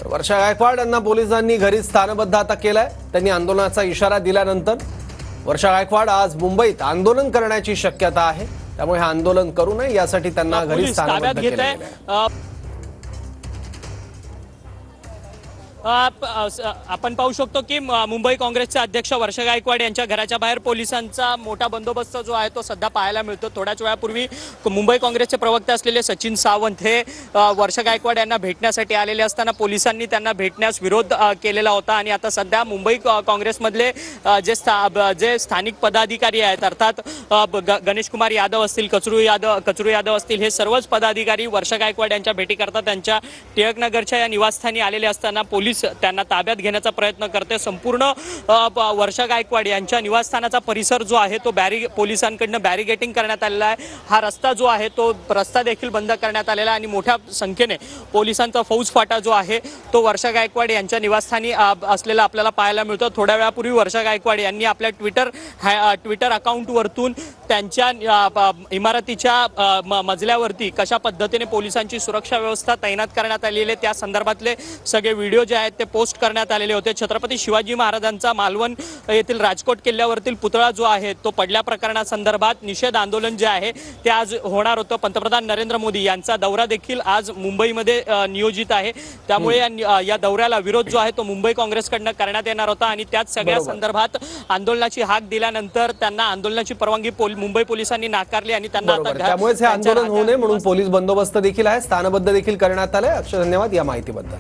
तर वर्षा गायकवाड यांना पोलिसांनी घरी स्थानबद्ध आता केलाय। त्यांनी आंदोलनाचा इशारा दिल्यानंतर वर्षा गायकवाड आज मुंबईत आंदोलन करण्याची शक्यता आहे। त्यामुळे हे आंदोलन करू नये यासाठी त्यांना घरी स्थानबद्ध केलं आहे। आपण पाहू शकतो की मुंबई काँग्रेसचे अध्यक्ष वर्षा गायकवाड यांच्या घराच्या बाहेर पोलिसांचा मोठा बंदोबस्त जो आहे तो सध्या पाहायला मिळतो। थोड्याच वेळापूर्वी मुंबई काँग्रेसचे प्रवक्ते असलेले सचिन सावंत हे वर्षा गायकवाड यांना भेटण्यासाठी आलेले असताना पोलिसांनी त्यांना भेटण्यास विरोध केलेला होता आणि आता सध्या मुंबई काँग्रेसमधले जे स्थानिक पदाधिकारी आहेत, अर्थात गणेश कुमार यादव असतील, कचरू यादव असतील, हे सर्वच पदाधिकारी वर्षा गायकवाड यांच्या भेटीकरता त्यांच्या टिळकनगरच्या या निवासस्थानी आलेले असताना पोलीस त्यांना ताब्यात घेण्याचा प्रयत्न करते। संपूर्ण वर्षा गायकवाड यांच्या निवासस्थानाचा परिसर जो आहे तो पोलिसांकडून बॅरिगेटिंग करण्यात आलेला आहे। हा रस्ता जो आहे तो रस्ता देखील बंद करण्यात आलेला आहे आणि मोठ्या संख्येने पोलिसांचा फौजफाटा जो आहे तो वर्षा गायकवाड यांच्या निवासस्थानी असलेला आपल्याला पाहायला मिळतो। थोड्या वेळापूर्वी वर्षा गायकवाड यांनी आपल्या ट्विटर अकाउंटवरतून त्यांच्या इमारतीच्या मजल्यावरती कशा पद्धतीने पोलिसांची सुरक्षा व्यवस्था तैनात करण्यात आलेली आहे त्या संदर्भातले सगळे व्हिडिओ जे आहेत ते पोस्ट करण्यात आलेले होते। छत्रपती शिवाजी महाराजांचा मालवण येथील राजकोट किल्ल्यावरील पुतळा जो आहे तो पडल्या प्रकरणासंदर्भात निषेध आंदोलन जे आहे ते आज होणार होतं। पंतप्रधान नरेंद्र मोदी यांचा दौरा देखील आज मुंबईमध्ये नियोजित आहे। त्यामुळे या दौऱ्याला विरोध जो आहे तो मुंबई काँग्रेसकडून करण्यात येणार होता आणि त्याच सगळ्या संदर्भात आंदोलनाची हाक दिल्यानंतर त्यांना आंदोलनाची परवानगी मुंबई पोलिसांनी नाकारली आणि त्यांना त्यामुळे हे आंदोलन होऊ नये म्हणून पोलीस बंदोबस्त देखील आहे, स्थानबद्ध देखील करण्यात आले। अक्षय, धन्यवाद या माहितीबद्दल।